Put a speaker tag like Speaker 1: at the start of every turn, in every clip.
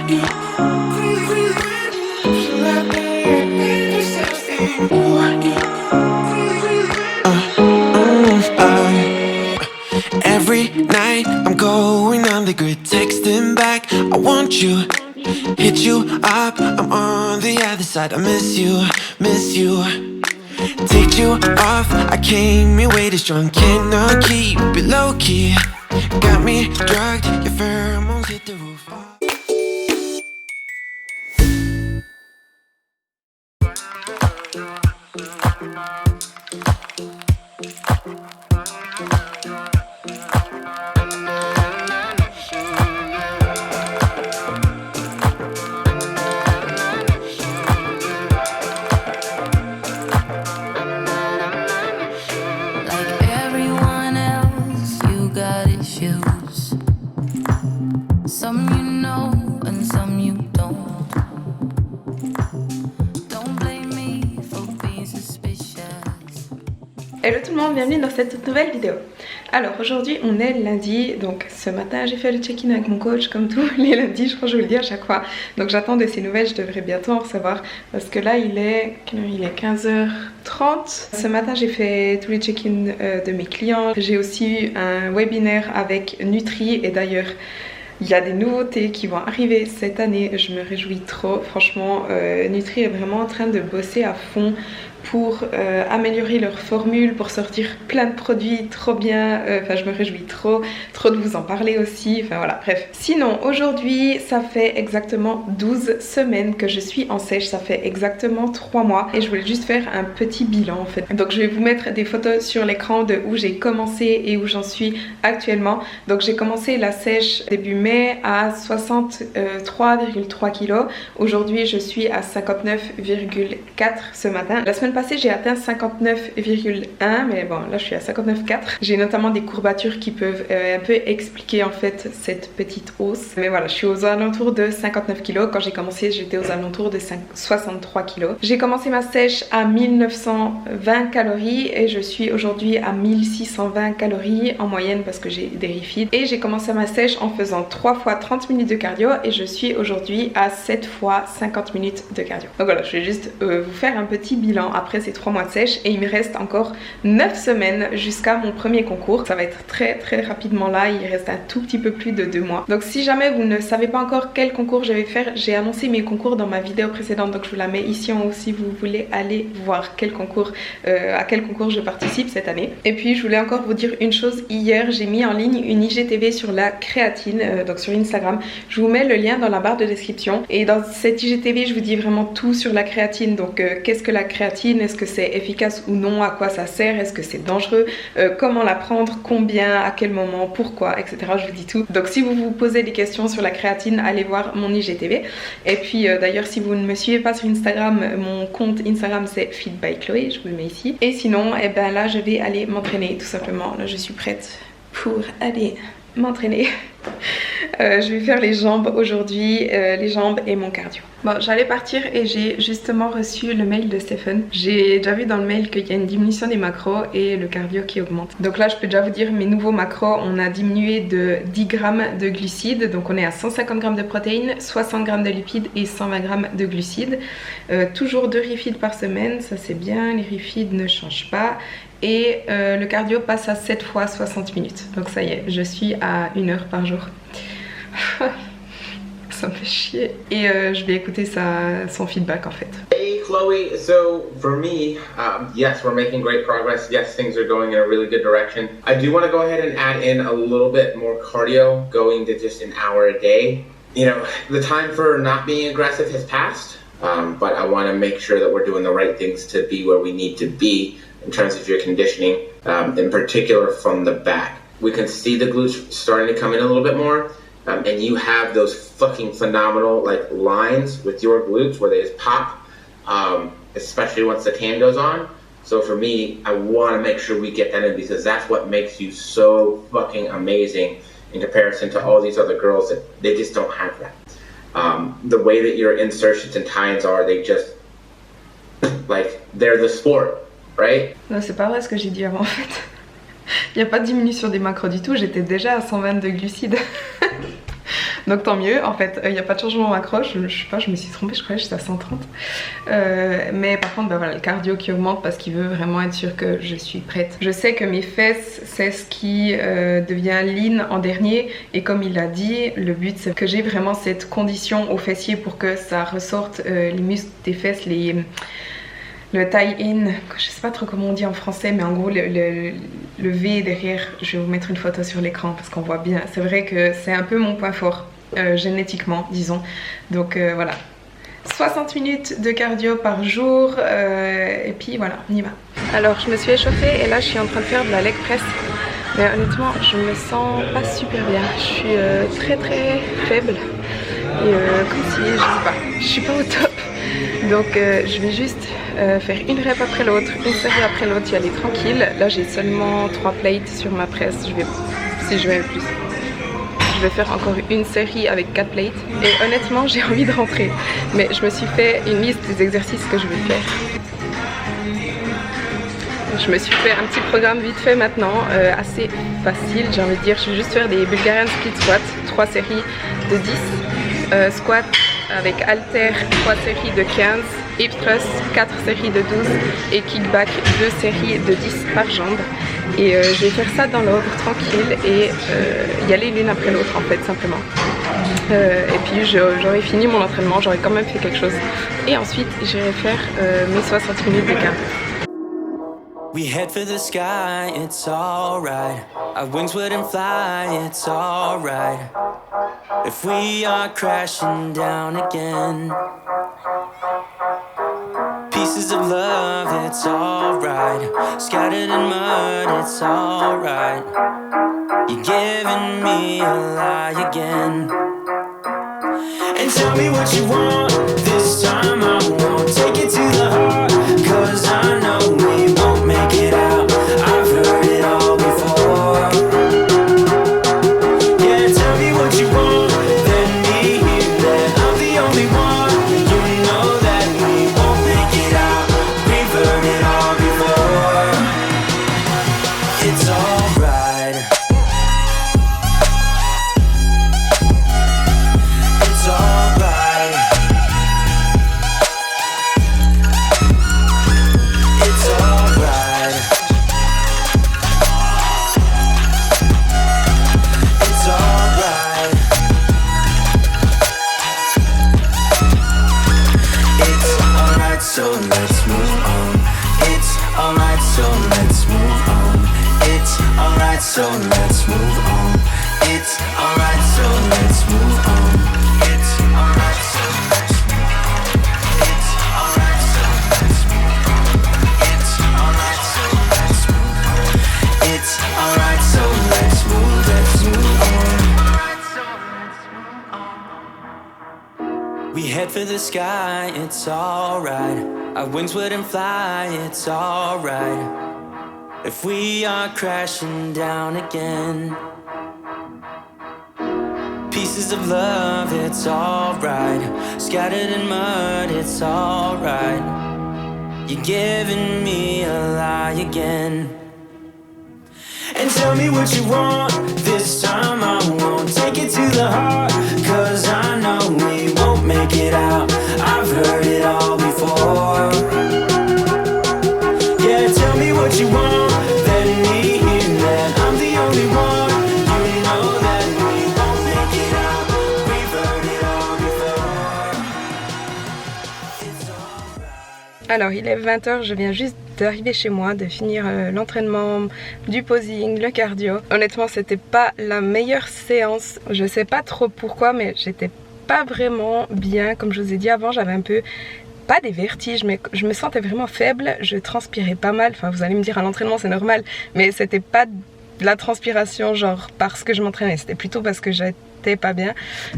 Speaker 1: Every night I'm going on the grid, texting back, I want you, hit you up, I'm on the other side, I miss you, miss you. Take you off, I came here way too strong, cannot keep it low key. Got me drugged, your pheromones hit the roof.
Speaker 2: Some you know and some you don't. Don't blame me for being suspicious.
Speaker 3: Hello tout le monde, bienvenue dans cette toute nouvelle vidéo. Alors aujourd'hui on est lundi, donc ce matin j'ai fait le check-in avec mon coach comme tous les lundis, je crois que je vous le dis à chaque fois. Donc j'attends de ses nouvelles, je devrais bientôt en recevoir parce que là il est 15h30. Ce matin j'ai fait tous les check-in de mes clients. J'ai aussi eu un webinaire avec Nutri et d'ailleurs il y a des nouveautés qui vont arriver cette année, je me réjouis trop. Franchement, Nutri est vraiment en train de bosser à fond pour améliorer leur formule, pour sortir plein de produits trop bien. Enfin, je me réjouis trop de vous en parler aussi. Enfin voilà, bref. Sinon, aujourd'hui, ça fait exactement 12 semaines que je suis en sèche. Ça fait exactement 3 mois. Et je voulais juste faire un petit bilan en fait. Donc je vais vous mettre des photos sur l'écran de où j'ai commencé et où j'en suis actuellement. Donc j'ai commencé la sèche début mai à 63,3 kg. Aujourd'hui, je suis à 59,4 ce matin. La semaine passée, j'ai atteint 59,1, mais bon, là je suis à 59,4. J'ai notamment des courbatures qui peuvent un peu expliquer en fait cette petite hausse. Mais voilà, je suis aux alentours de 59 kg. Quand j'ai commencé, j'étais aux alentours de 63 kg. J'ai commencé ma sèche à 1920 calories et je suis aujourd'hui à 1620 calories en moyenne parce que j'ai des refeeds. Et j'ai commencé ma sèche en faisant 3 fois 30 minutes de cardio et je suis aujourd'hui à 7 fois 50 minutes de cardio. Donc voilà, je vais juste vous faire un petit bilan après ces 3 mois de sèche et il me reste encore 9 semaines jusqu'à mon premier concours. Ça va être très rapidement là, il reste un tout petit peu plus de 2 mois. Donc si jamais vous ne savez pas encore quel concours je vais faire, j'ai annoncé mes concours dans ma vidéo précédente, donc je vous la mets ici en haut si vous voulez aller voir quel concours, à quel concours je participe cette année. Et puis je voulais encore vous dire une chose, hier j'ai mis en ligne une IGTV sur la créatine, donc sur Instagram. Je vous mets le lien dans la barre de description et dans cette IGTV je vous dis vraiment tout sur la créatine. Donc qu'est-ce que la créatine, est-ce que c'est efficace ou non, à quoi ça sert, est-ce que c'est dangereux, comment la prendre, combien, à quel moment, pourquoi, etc. Je vous dis tout. Donc si vous vous posez des questions sur la créatine, allez voir mon IGTV. Et puis d'ailleurs si vous ne me suivez pas sur Instagram, mon compte Instagram c'est Fit by Chloé, je vous le mets ici. Et sinon, et ben là je vais aller m'entraîner tout simplement. Là je suis prête pour aller m'entraîner. Je vais faire les jambes aujourd'hui, les jambes et mon cardio. Bon, j'allais partir et j'ai justement reçu le mail de Stephen. J'ai déjà vu dans le mail qu'il y a une diminution des macros et le cardio qui augmente. Donc là, je peux déjà vous dire mes nouveaux macros. On a diminué de 10 grammes de glucides. Donc on est à 150 grammes de protéines, 60 grammes de lipides et 120 grammes de glucides. Toujours 2 refeeds par semaine, ça c'est bien. Les refeeds ne changent pas. Et le cardio passe à 7 fois 60 minutes. Donc ça y est, je suis à 1 heure par jour. Ça me fait chier. Et je vais écouter son feedback en fait.
Speaker 4: Hey Chloe, so for me, yes, we're making great progress. Yes, things are going in a really good direction. I do want to go ahead and add in a little bit more cardio, going to just an hour a day. You know, the time for not being aggressive has passed, but I want to make sure that we're doing the right things to be where we need to be in terms of your conditioning, in particular from the back. We can see the glutes starting to come in a little bit more. And you have those fucking phenomenal like lines with your glutes where they just pop, especially once the tan goes on. So for me, I want to make sure we get that in because that's what makes you so fucking amazing in comparison to all these other girls that they just don't have that. The way that your insertions and tie-ins are, they just like they're the sport, right?
Speaker 3: Non, c'est pas vrai ce que j'ai dit avant en fait. Il n'y a pas de diminution des macros du tout, j'étais déjà à 122 glucides. Donc tant mieux, en fait, il n'y a pas de changement macro, je sais pas, je me suis trompée, je croyais que j'étais à 130. Mais par contre, bah voilà, le cardio qui augmente parce qu'il veut vraiment être sûr que je suis prête. Je sais que mes fesses, c'est ce qui devient lean en dernier. Et comme il a dit, le but c'est que j'ai vraiment cette condition aux fessiers pour que ça ressorte les muscles des fesses, le tie-in, je sais pas trop comment on dit en français, mais en gros le V derrière, je vais vous mettre une photo sur l'écran parce qu'on voit bien. C'est vrai que c'est un peu mon point fort, génétiquement disons. Donc voilà, 60 minutes de cardio par jour et puis voilà, on y va. Alors je me suis échauffée et là je suis en train de faire de la leg press. Mais honnêtement, je me sens pas super bien. Je suis très faible et comme si, je sais pas, je suis pas au top. Donc je vais juste faire une rep après l'autre, une série après l'autre, y aller tranquille. Là j'ai seulement 3 plates sur ma presse, si je vais plus. Je vais faire encore une série avec 4 plates et honnêtement j'ai envie de rentrer. Mais je me suis fait une liste des exercices que je vais faire. Je me suis fait un petit programme vite fait maintenant, assez facile j'ai envie de dire. Je vais juste faire des Bulgarian split squats, 3 séries de 10, squat avec halter, 3 séries de 15, hip thrust, 4 séries de 12 et kickback, 2 séries de 10 par jambe. Et je vais faire ça dans l'ordre tranquille et y aller l'une après l'autre en fait simplement. Et puis j'aurai fini mon entraînement, j'aurai quand même fait quelque chose. Et ensuite j'irai faire mes 60 minutes de cardio.
Speaker 1: We head for the sky, it's alright. Our wings wouldn't fly, it's alright. If we are crashing down again, pieces of love, it's alright. Scattered in mud, it's alright. You're giving me a lie again. And tell me what you want, this time I won't take it to the heart. Cause I know we won't make it out, I've heard it all before. Yeah, tell me what you want, let me hear that I'm the only one. You know that we won't make it out, we've heard it all before. It's alright. It's alright. It's alright. It's alright. It's alright, so let's move on. It's alright, so let's move on. It's alright, so let's move on. It's alright, so let's move on. It's alright, so let's move on. It's alright, so let's move on. It's alright, so let's move on. It's alright, so let's move on. We head for the sky, it's alright. Our wings wouldn't fly, it's alright. If we are crashing down again, pieces of love, it's alright. Scattered in mud, it's alright. You're giving me a lie again. And tell me what you want, this time I won't take it to the heart. Cause I know we won't make it out, I've heard it all before. Yeah, tell me what you want, let me hear that I'm the only one. You know that we won't make it out, we've heard it all before. It's alright.
Speaker 3: Alors il est 20h, je viens juste d'arriver chez moi, de finir l'entraînement, du posing, le cardio. Honnêtement c'était pas la meilleure séance, je sais pas trop pourquoi mais j'étais pas vraiment bien. Comme je vous ai dit avant, j'avais un peu, pas des vertiges, mais je me sentais vraiment faible, je transpirais pas mal. Enfin vous allez me dire à l'entraînement c'est normal, mais c'était pas de la transpiration genre parce que je m'entraînais, c'était plutôt parce que j'étais pas bien,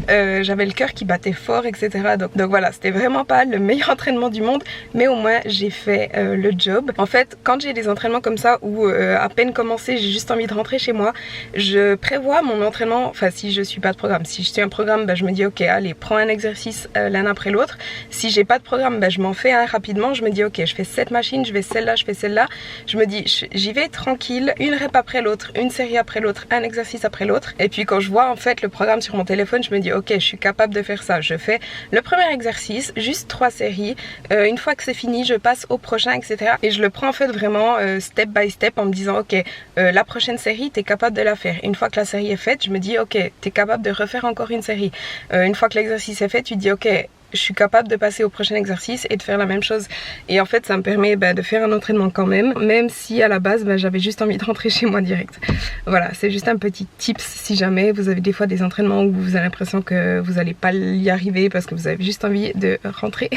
Speaker 3: j'avais le cœur qui battait fort, etc. Donc voilà, c'était vraiment pas le meilleur entraînement du monde, mais au moins j'ai fait le job. En fait, quand j'ai des entraînements comme ça où à peine commencé, j'ai juste envie de rentrer chez moi, je prévois mon entraînement. Enfin, si je suis pas de programme, si je suis un programme, bah, je me dis ok, allez, prends un exercice l'un après l'autre. Si j'ai pas de programme, bah, je m'en fais un rapidement. Je me dis ok, je fais cette machine, je vais celle-là, je fais celle-là. Je me dis j'y vais tranquille, une rep après l'autre, une série après l'autre, un exercice après l'autre. Et puis quand je vois en fait le programme regarde sur mon téléphone, je me dis ok, je suis capable de faire ça. Je fais le premier exercice, juste 3 séries. Une fois que c'est fini, je passe au prochain, etc. Et je le prends en fait vraiment step by step en me disant ok, la prochaine série, t'es capable de la faire. Une fois que la série est faite, je me dis ok, t'es capable de refaire encore une série. Une fois que l'exercice est fait, tu dis ok, je suis capable de passer au prochain exercice et de faire la même chose. Et en fait, ça me permet de faire un entraînement quand même si à la base, j'avais juste envie de rentrer chez moi direct. Voilà, c'est juste un petit tips si jamais vous avez des fois des entraînements où vous avez l'impression que vous n'allez pas y arriver parce que vous avez juste envie de rentrer.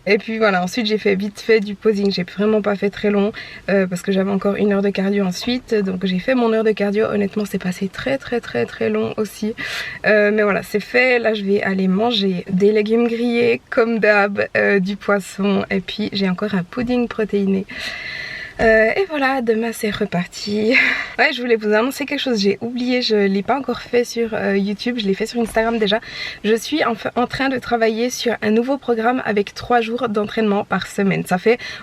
Speaker 3: Et puis voilà, ensuite j'ai fait vite fait du posing. J'ai vraiment pas fait très long parce que j'avais encore 1 heure de cardio ensuite. Donc j'ai fait mon heure de cardio. Honnêtement, c'est passé très long aussi. Mais voilà, c'est fait. Là, je vais aller manger des légumes grillés comme d'hab, du poisson et puis j'ai encore un pudding protéiné. Et voilà, demain c'est reparti. Ouais, je voulais vous annoncer quelque chose, j'ai oublié, je l'ai pas encore fait sur YouTube, je l'ai fait sur Instagram déjà. Je suis en train de travailler sur un nouveau programme avec 3 jours d'entraînement par semaine.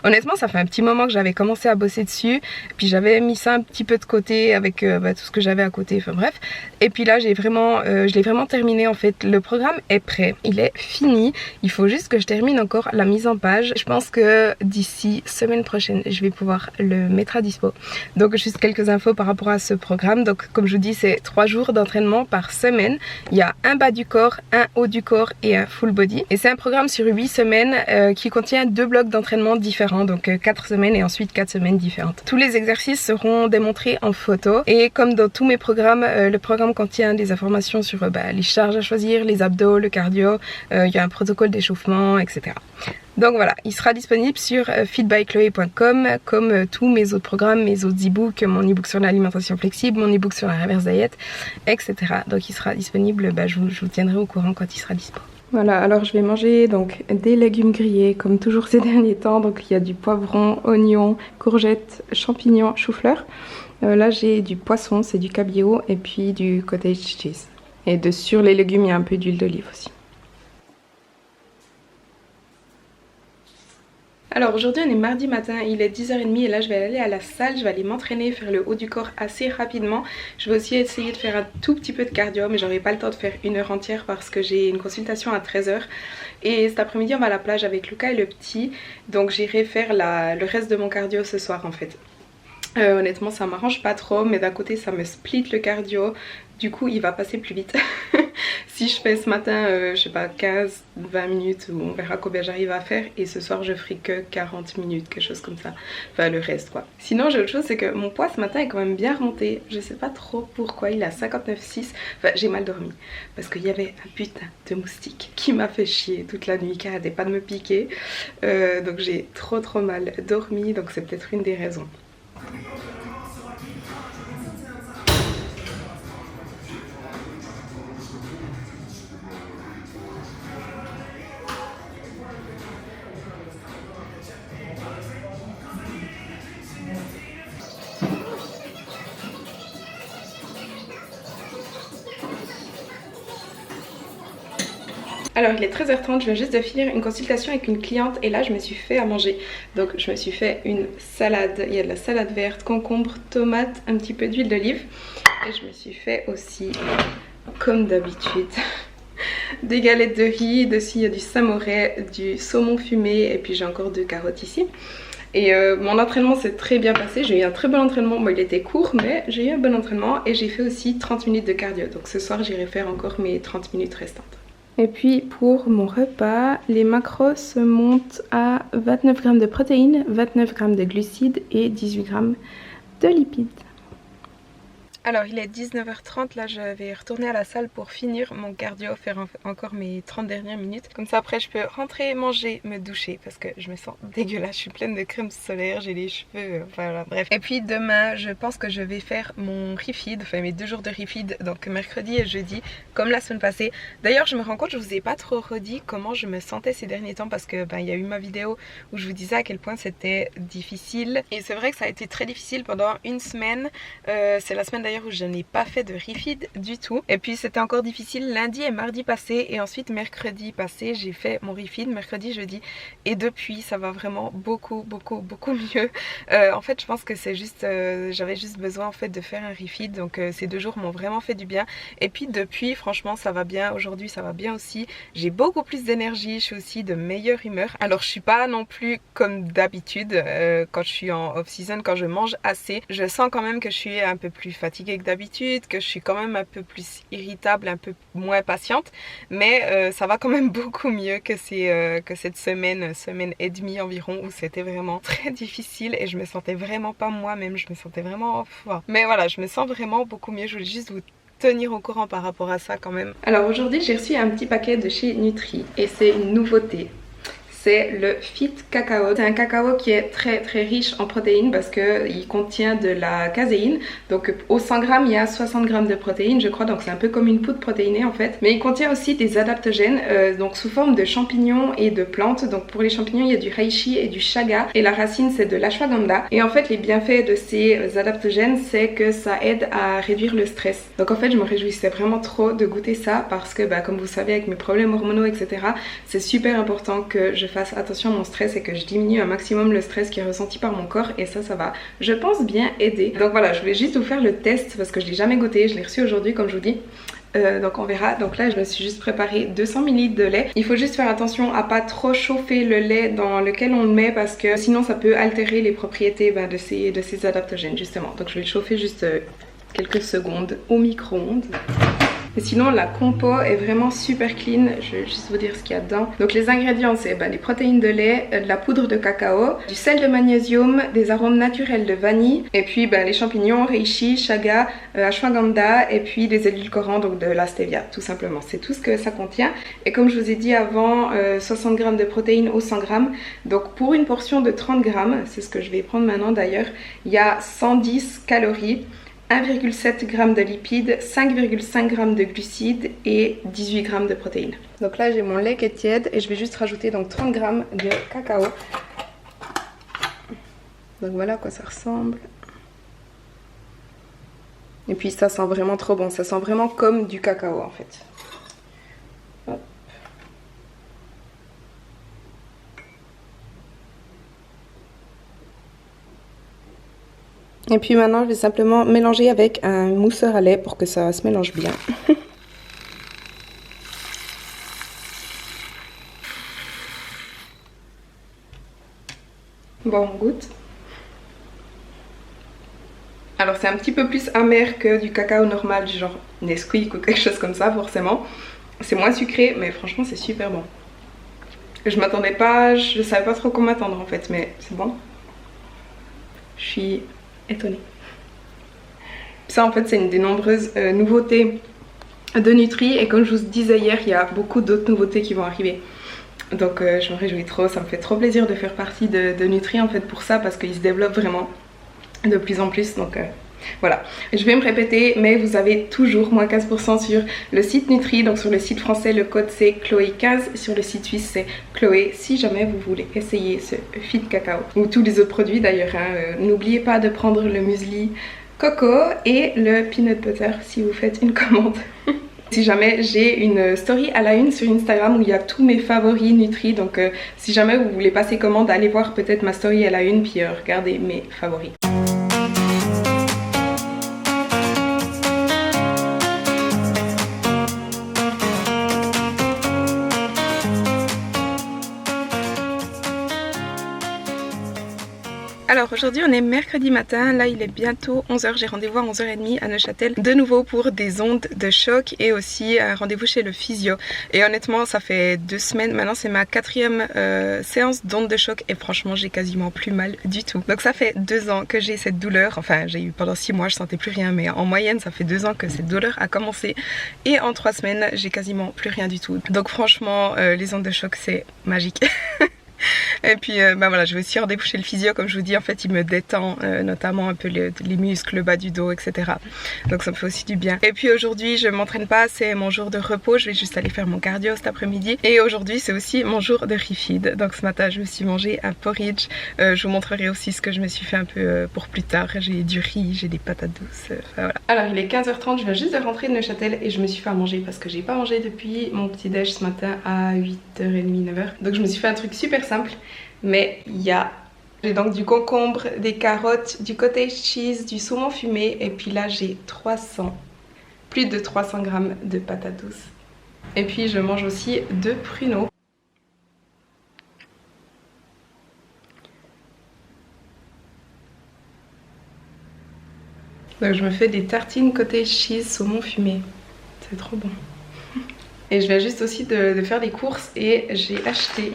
Speaker 3: Honnêtement, ça fait un petit moment que j'avais commencé à bosser dessus, puis j'avais mis ça un petit peu de côté avec tout ce que j'avais à côté, enfin bref. Et puis là, je l'ai vraiment terminé en fait. Le programme est prêt, il est fini. Il faut juste que je termine encore la mise en page. Je pense que d'ici semaine prochaine, je vais pouvoir le mettre à dispo. Donc juste quelques infos par rapport à ce programme. Donc comme je vous dis, c'est 3 jours d'entraînement par semaine. Il y a un bas du corps, un haut du corps et un full body. Et c'est un programme sur 8 semaines qui contient 2 blocs d'entraînement différents. Donc 4 semaines et ensuite 4 semaines différentes. Tous les exercices seront démontrés en photo. Et comme dans tous mes programmes, le programme contient des informations sur les charges à choisir, les abdos, le cardio. Il y a un protocole d'échauffement, etc. Donc voilà, il sera disponible sur fitbychloé.com comme tous mes autres programmes, mes autres e-books, mon e-book sur l'alimentation flexible, mon e-book sur la reverse diet, etc. Donc il sera disponible, je vous tiendrai au courant quand il sera dispo. Voilà, alors je vais manger donc des légumes grillés comme toujours ces derniers temps. Donc il y a du poivron, oignon, courgettes, champignons, chou-fleur. Là j'ai du poisson, c'est du cabillaud et puis du cottage cheese. Et sur les légumes il y a un peu d'huile d'olive aussi. Alors aujourd'hui on est mardi matin, il est 10h30 et là je vais aller à la salle, je vais aller m'entraîner, faire le haut du corps assez rapidement. Je vais aussi essayer de faire un tout petit peu de cardio mais j'aurai pas le temps de faire 1 heure entière parce que j'ai une consultation à 13h. Et cet après-midi on va à la plage avec Lucas et le petit, donc j'irai faire le reste de mon cardio ce soir en fait. Honnêtement ça m'arrange pas trop mais d'un côté ça me split le cardio, du coup il va passer plus vite. Si je fais ce matin je sais pas 15-20 minutes, on verra combien j'arrive à faire, et ce soir je ferai que 40 minutes, quelque chose comme ça, enfin le reste quoi. Sinon j'ai autre chose, c'est que mon poids ce matin est quand même bien remonté, je sais pas trop pourquoi, il est à 59,6, enfin j'ai mal dormi parce qu'il y avait un putain de moustique qui m'a fait chier toute la nuit, qui arrêtait pas de me piquer, donc j'ai trop mal dormi, donc c'est peut-être une des raisons. Alors il est 13h30, je viens juste de finir une consultation avec une cliente et là je me suis fait à manger. Donc je me suis fait une salade, il y a de la salade verte, concombre, tomate, un petit peu d'huile d'olive. Et je me suis fait aussi, comme d'habitude, des galettes de riz. Dessus il y a du samouraï, du saumon fumé et puis j'ai encore 2 carottes ici. Et mon entraînement s'est très bien passé, j'ai eu un très bon entraînement, bon il était court mais j'ai eu un bon entraînement et j'ai fait aussi 30 minutes de cardio. Donc ce soir j'irai faire encore mes 30 minutes restantes. Et puis pour mon repas, les macros montent à 29 g de protéines, 29 g de glucides et 18 g de lipides. Alors il est 19h30, là je vais retourner à la salle pour finir mon cardio, faire encore mes 30 dernières minutes. Comme ça après je peux rentrer, manger, me doucher parce que je me sens dégueulasse, je suis pleine de crème solaire, j'ai les cheveux, enfin voilà bref. Et puis demain je pense que je vais faire mon refeed, enfin mes 2 jours de refeed, donc mercredi et jeudi comme la semaine passée. D'ailleurs je me rends compte, je vous ai pas trop redit comment je me sentais ces derniers temps parce que il y a eu ma vidéo où je vous disais à quel point c'était difficile. Et c'est vrai que ça a été très difficile pendant une semaine, c'est la semaine d'ailleurs d'ailleurs où je n'ai pas fait de refeed du tout. Et puis c'était encore difficile lundi et mardi passé, et ensuite mercredi passé j'ai fait mon refeed, mercredi, jeudi, et depuis ça va vraiment beaucoup mieux. En fait je pense que c'est juste, j'avais juste besoin en fait de faire un refeed, donc ces 2 jours m'ont vraiment fait du bien. Et puis depuis franchement ça va bien, aujourd'hui ça va bien aussi, j'ai beaucoup plus d'énergie, je suis aussi de meilleure humeur. Alors je suis pas non plus comme d'habitude quand je suis en off-season, quand je mange assez, je sens quand même que je suis un peu plus fatiguée que d'habitude, que je suis quand même un peu plus irritable, un peu moins patiente, mais ça va quand même beaucoup mieux que cette semaine et demie environ où c'était vraiment très difficile et je me sentais vraiment pas moi-même, je me sentais vraiment off. Mais voilà, je me sens vraiment beaucoup mieux, je voulais juste vous tenir au courant par rapport à ça quand même. Alors aujourd'hui j'ai reçu un petit paquet de chez Nutri et c'est une nouveauté. C'est le Fit Cacao. C'est un cacao qui est très riche en protéines parce qu'il contient de la caséine. Donc au 100 g il y a 60 g de protéines je crois, donc c'est un peu comme une poudre protéinée en fait. Mais il contient aussi des adaptogènes donc sous forme de champignons et de plantes. Donc pour les champignons il y a du reishi et du chaga et la racine c'est de l'ashwagandha. Et en fait les bienfaits de ces adaptogènes c'est que ça aide à réduire le stress. Donc en fait je me réjouissais vraiment trop de goûter ça parce que comme vous savez avec mes problèmes hormonaux etc, c'est super important que je fasse attention à mon stress et que je diminue un maximum le stress qui est ressenti par mon corps, et ça va je pense bien aider. Donc voilà, je voulais juste vous faire le test parce que je l'ai jamais goûté, je l'ai reçu aujourd'hui comme je vous dis. Donc on verra. Donc là je me suis juste préparé 200 ml de lait. Il faut juste faire attention à pas trop chauffer le lait dans lequel on le met parce que sinon ça peut altérer les propriétés de ces adaptogènes justement. Donc je vais le chauffer juste quelques secondes au micro-ondes. Et sinon la compo est vraiment super clean, je vais juste vous dire ce qu'il y a dedans. Donc les ingrédients c'est des protéines de lait, de la poudre de cacao, du sel de magnésium, des arômes naturels de vanille, et puis les champignons, reishi, chaga, ashwagandha, et puis des édulcorants, donc de la stevia tout simplement. C'est tout ce que ça contient. Et comme je vous ai dit avant, 60 g de protéines au 100 g. Donc pour une portion de 30 g, c'est ce que je vais prendre maintenant d'ailleurs, il y a 110 calories. 1,7 g de lipides, 5,5 g de glucides et 18 g de protéines. Donc là j'ai mon lait qui est tiède et je vais juste rajouter donc 30 g de cacao. Donc voilà à quoi ça ressemble. Et puis ça sent vraiment trop bon, ça sent vraiment comme du cacao en fait. Hop. Et puis maintenant je vais simplement mélanger avec un mousseur à lait pour que ça se mélange bien. Bon, on goûte. Alors c'est un petit peu plus amer que du cacao normal, du genre Nesquik ou quelque chose comme ça forcément. C'est moins sucré mais franchement c'est super bon. Je m'attendais pas, je savais pas trop comment m'attendre en fait, mais c'est bon. Je suis étonnée. Ça en fait c'est une des nombreuses nouveautés de Nutri, et comme je vous disais hier il y a beaucoup d'autres nouveautés qui vont arriver. Donc je me réjouis trop, ça me fait trop plaisir de faire partie de Nutri en fait pour ça, parce qu'ils se développent vraiment de plus en plus, donc voilà. Je vais me répéter mais vous avez toujours moins 15% sur le site Nutri. Donc sur le site français le code c'est Chloé15, sur le site suisse c'est Chloé, si jamais vous voulez essayer ce Fit Cacao ou tous les autres produits d'ailleurs hein. N'oubliez pas de prendre le muesli coco et le peanut butter si vous faites une commande. Si jamais j'ai une story à la une sur Instagram où il y a tous mes favoris Nutri, donc si jamais vous voulez passer commande, allez voir peut-être ma story à la une puis regardez mes favoris. Alors aujourd'hui on est mercredi matin, là il est bientôt 11h, j'ai rendez-vous à 11h30 à Neuchâtel de nouveau pour des ondes de choc et aussi un rendez-vous chez le physio. Et honnêtement ça fait 2 semaines, maintenant c'est ma 4e séance d'ondes de choc et franchement j'ai quasiment plus mal du tout. Donc ça fait 2 ans que j'ai cette douleur, enfin j'ai eu pendant 6 mois je sentais plus rien, mais en moyenne ça fait 2 ans que cette douleur a commencé et en 3 semaines j'ai quasiment plus rien du tout. Donc franchement les ondes de choc c'est magique. Et puis bah voilà, je vais aussi redéboucher le physio, comme je vous dis, en fait il me détend notamment un peu les muscles, le bas du dos, etc. Donc ça me fait aussi du bien. Et puis aujourd'hui je m'entraîne pas, c'est mon jour de repos, je vais juste aller faire mon cardio cet après-midi. Et aujourd'hui c'est aussi mon jour de refeed. Donc ce matin je me suis mangé un porridge. Je vous montrerai aussi ce que je me suis fait un peu pour plus tard. J'ai du riz, j'ai des patates douces, enfin voilà. Alors il est 15h30, je viens juste de rentrer de Neuchâtel et je me suis fait à manger parce que j'ai pas mangé depuis mon petit déj ce matin à 8h30, 9h. Donc je me suis fait un truc super simple. Mais j'ai donc du concombre, des carottes, du cottage cheese, du saumon fumé et puis là j'ai plus de 300 grammes de patates douces. Et puis je mange aussi 2 pruneaux. Donc je me fais des tartines cottage cheese saumon fumé. C'est trop bon. Et je viens juste aussi de faire des courses et j'ai acheté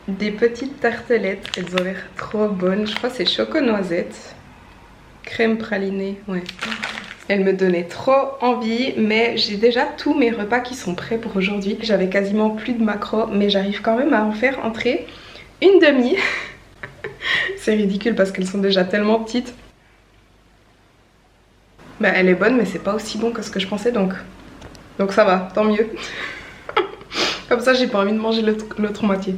Speaker 3: des petites tartelettes, elles ont l'air trop bonnes. Je crois que c'est choco-noisette, crème pralinée, ouais. Elles me donnaient trop envie, mais j'ai déjà tous mes repas qui sont prêts pour aujourd'hui. J'avais quasiment plus de maquereaux, mais j'arrive quand même à en faire entrer une demi. C'est ridicule parce qu'elles sont déjà tellement petites. Bah, elle est bonne, mais c'est pas aussi bon que ce que je pensais, donc ça va, tant mieux. Comme ça, j'ai pas envie de manger l'autre moitié.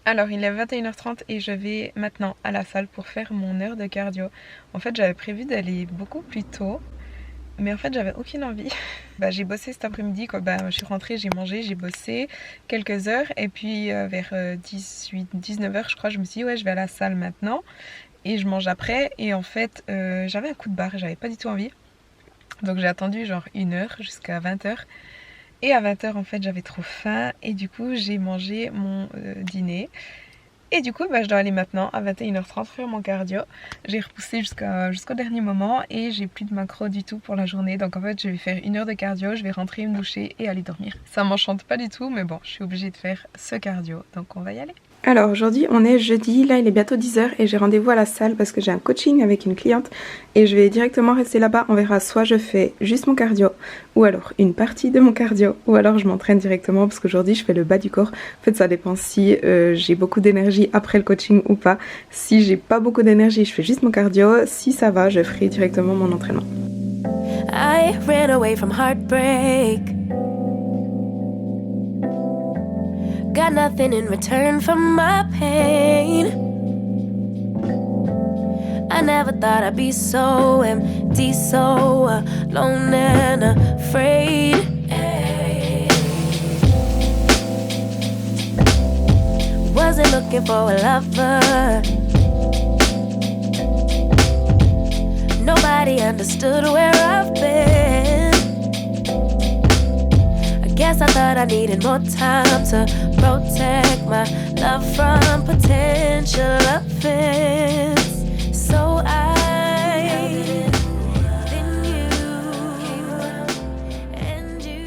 Speaker 3: Alors il est 21h30 et je vais maintenant à la salle pour faire mon heure de cardio. En fait j'avais prévu d'aller beaucoup plus tôt, mais en fait j'avais aucune envie. J'ai bossé cet après-midi, je suis rentrée, j'ai mangé, j'ai bossé quelques heures et puis vers 19h je crois, je me suis dit ouais je vais à la salle maintenant et je mange après. Et en fait j'avais un coup de barre et j'avais pas du tout envie. Donc j'ai attendu genre 1 heure jusqu'à 20h. Et à 20h en fait j'avais trop faim et du coup j'ai mangé mon dîner. Et du coup je dois aller maintenant à 21h30 faire mon cardio. J'ai repoussé jusqu'au dernier moment et j'ai plus de macro du tout pour la journée. Donc en fait je vais faire 1 heure de cardio, je vais rentrer, me doucher et aller dormir. Ça m'enchante pas du tout mais bon je suis obligée de faire ce cardio donc on va y aller. Alors aujourd'hui on est jeudi, là il est bientôt 10h et j'ai rendez-vous à la salle parce que j'ai un coaching avec une cliente et je vais directement rester là-bas. On verra, soit je fais juste mon cardio ou alors une partie de mon cardio ou alors je m'entraîne directement parce qu'aujourd'hui je fais le bas du corps. En fait ça dépend si j'ai beaucoup d'énergie après le coaching ou pas. Si j'ai pas beaucoup d'énergie je fais juste mon cardio, si ça va je ferai directement mon entraînement.
Speaker 5: I ran away from heartbreak. Got nothing in return for my pain. I never thought I'd be so empty, so alone and afraid. Wasn't looking for a lover. Nobody understood where I've been. Guess I thought I needed more time to protect my love from potential offense. So I then you and you.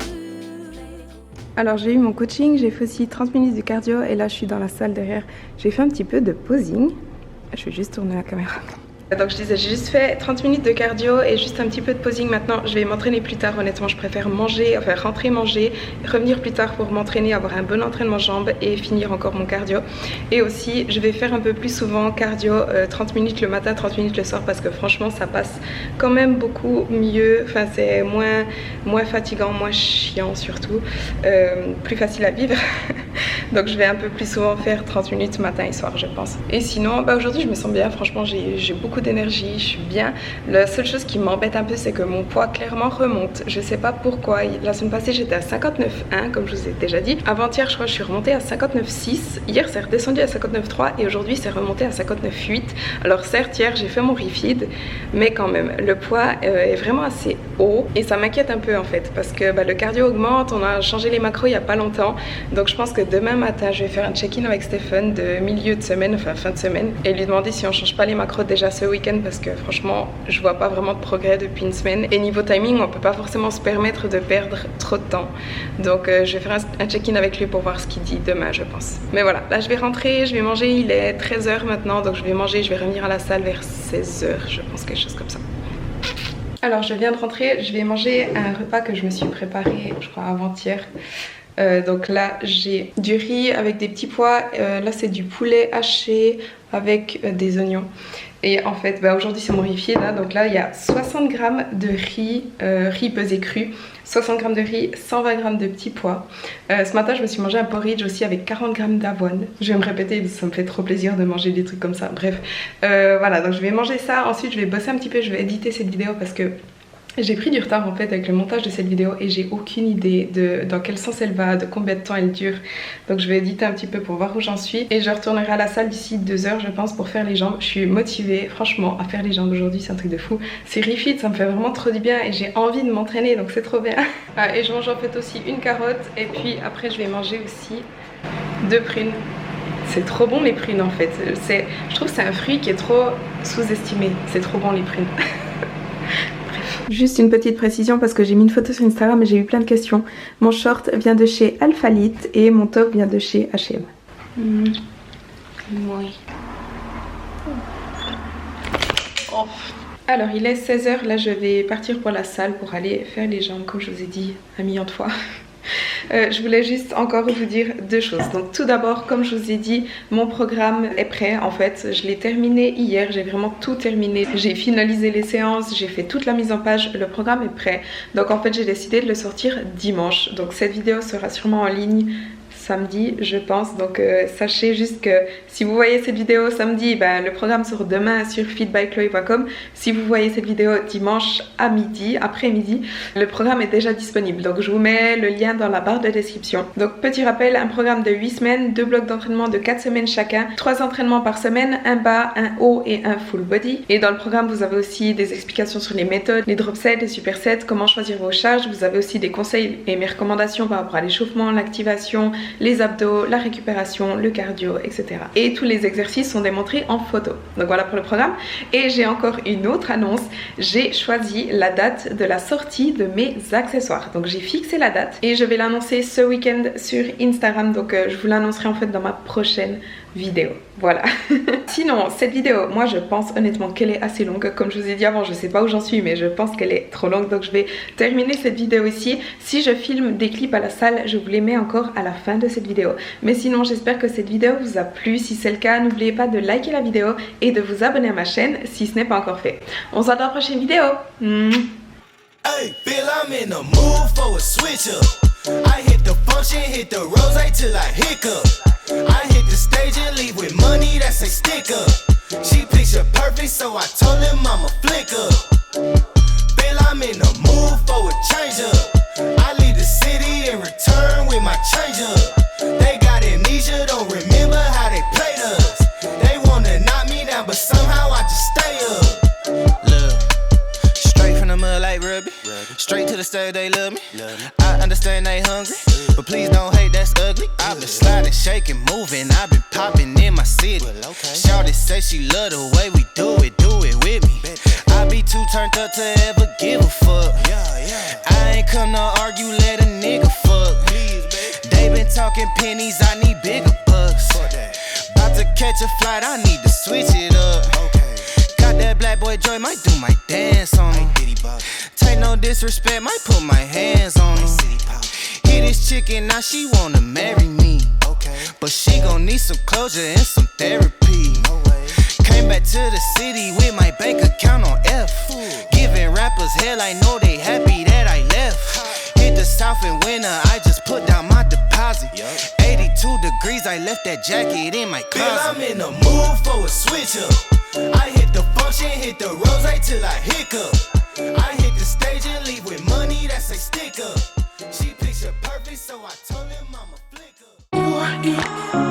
Speaker 3: Alors j'ai eu mon coaching, j'ai fait aussi 30 minutes de cardio et là je suis dans la salle derrière. J'ai fait un petit peu de posing. Je vais juste tourner la caméra. Donc je disais, j'ai juste fait 30 minutes de cardio et juste un petit peu de posing. Maintenant je vais m'entraîner plus tard. Honnêtement je préfère rentrer manger, revenir plus tard pour m'entraîner, avoir un bon entraînement jambes et finir encore mon cardio. Et aussi je vais faire un peu plus souvent cardio, 30 minutes le matin, 30 minutes le soir parce que franchement ça passe quand même beaucoup mieux. Enfin c'est moins fatigant, moins chiant surtout, plus facile à vivre. Donc je vais un peu plus souvent faire 30 minutes matin et soir je pense. Et sinon aujourd'hui je me sens bien, franchement j'ai beaucoup d'énergie, je suis bien. La seule chose qui m'embête un peu c'est que mon poids clairement remonte. Je sais pas pourquoi. La semaine passée j'étais à 59,1 comme je vous ai déjà dit. Avant-hier je crois que je suis remontée à 59,6. Hier c'est redescendu à 59,3 et aujourd'hui c'est remonté à 59,8. Alors certes hier j'ai fait mon refeed mais quand même le poids est vraiment assez haut et ça m'inquiète un peu en fait parce que le cardio augmente, on a changé les macros il y a pas longtemps. Donc je pense que demain matin je vais faire un check-in avec Stéphane de milieu de semaine, enfin fin de semaine et lui demander si on change pas les macros déjà ce week-end parce que franchement je vois pas vraiment de progrès depuis une semaine et niveau timing on peut pas forcément se permettre de perdre trop de temps. Donc je vais faire un check-in avec lui pour voir ce qu'il dit demain je pense. Mais voilà, là je vais rentrer, je vais manger, il est 13h maintenant donc je vais manger, je vais revenir à la salle vers 16h je pense, quelque chose comme ça. Alors je viens de rentrer, je vais manger un repas que je me suis préparé, je crois avant-hier. Donc là j'ai du riz avec des petits pois, là c'est du poulet haché avec des oignons. Et en fait aujourd'hui c'est mon riz là, donc là il y a 60 g de riz pesé cru, 60 g de riz, 120 g de petits pois. Ce matin je me suis mangé un porridge aussi avec 40 g d'avoine. Je vais me répéter, ça me fait trop plaisir de manger des trucs comme ça. Bref, voilà, donc je vais manger ça, ensuite je vais bosser un petit peu, je vais éditer cette vidéo parce que j'ai pris du retard en fait avec le montage de cette vidéo et j'ai aucune idée de dans quel sens elle va, de combien de temps elle dure. Donc je vais éditer un petit peu pour voir où j'en suis et je retournerai à la salle d'ici 2 h je pense pour faire les jambes. Je suis motivée franchement à faire les jambes aujourd'hui, c'est un truc de fou. C'est refit, ça me fait vraiment trop du bien et j'ai envie de m'entraîner donc c'est trop bien. Et je mange en fait aussi une carotte et puis après je vais manger aussi 2 prunes. C'est trop bon les prunes en fait. Je trouve que c'est un fruit qui est trop sous-estimé. C'est trop bon les prunes. Juste une petite précision parce que j'ai mis une photo sur Instagram et j'ai eu plein de questions. Mon short vient de chez Alphalite et mon top vient de chez H&M. Oui. Oh. Alors il est 16 h, là je vais partir pour la salle pour aller faire les jambes comme je vous ai dit un million de fois. Je voulais juste encore vous dire 2 choses. Donc tout d'abord, comme je vous ai dit, mon programme est prêt. En fait, je l'ai terminé hier, j'ai vraiment tout terminé. J'ai finalisé les séances, j'ai fait toute la mise en page, le programme est prêt. Donc en fait, j'ai décidé de le sortir dimanche. Donc cette vidéo sera sûrement en ligne samedi je pense, donc sachez juste que si vous voyez cette vidéo samedi, le programme sort demain sur fitbychloe.com. Si vous voyez cette vidéo dimanche à midi, après-midi, le programme est déjà disponible, donc je vous mets le lien dans la barre de description. Donc petit rappel, un programme de 8 semaines, 2 blocs d'entraînement de 4 semaines chacun, 3 entraînements par semaine, un bas, un haut et un full body. Et dans le programme vous avez aussi des explications sur les méthodes, les drop sets, les supersets, comment choisir vos charges. Vous avez aussi des conseils et mes recommandations par rapport à l'échauffement, l'activation, les abdos, la récupération, le cardio, etc. Et tous les exercices sont démontrés en photo. Donc voilà pour le programme. Et j'ai encore une autre annonce. J'ai choisi la date de la sortie de mes accessoires. Donc j'ai fixé la date et je vais l'annoncer ce week-end sur Instagram. Donc je vous l'annoncerai en fait dans ma prochaine vidéo. Voilà. Sinon, cette vidéo, moi je pense honnêtement qu'elle est assez longue. Comme je vous ai dit avant, je sais pas où j'en suis, mais je pense qu'elle est trop longue. Donc je vais terminer cette vidéo ici. Si je filme des clips à la salle, je vous les mets encore à la fin de cette vidéo. Mais sinon, j'espère que cette vidéo vous a plu. Si c'est le cas, n'oubliez pas de liker la vidéo et de vous abonner à ma chaîne si ce n'est pas encore fait. On se voit dans la prochaine vidéo.
Speaker 6: Hey, Bill, I'm in the mood for a switch up. I hit the function, hit the rose till I hiccup. I hit the stage and leave with money that say stick up. She picture perfect, so I told him I'm a flick up. Bill, I'm in the mood for a change up. I leave the city and return with my change up. They got amnesia, don't remember how they played us. They wanna knock me down, but somehow I just stay up. Look, straight from the mud like Ruby. Straight to the stage, they love me. I understand they hungry, but please don't hate, that's ugly. I've been sliding, shaking, moving, I've been popping in my city. Shawty say she love the way we do it with me. I be too turned up to ever give a fuck. I ain't come to argue, let a nigga fuck. They been talking pennies, I need bigger bucks. About to catch a flight, I need to switch it up. Got that black boy joy, might do my dance on him. Take no disrespect, might put my hands on him. Hit this chicken, now she wanna marry me. But she gon' need some closure and some therapy. Came back to the city with my bank account on F. Giving rappers hell, I know they happy that I left. Hit the south in winter, I just put down my deposit. 82 degrees, I left that jacket in my closet. Bill, I'm in the mood for a switch up. I hit the function, hit the rose till I hiccup. I hit the stage and leave with money that say stick up. She picture perfect, so I told him I'm a flick up.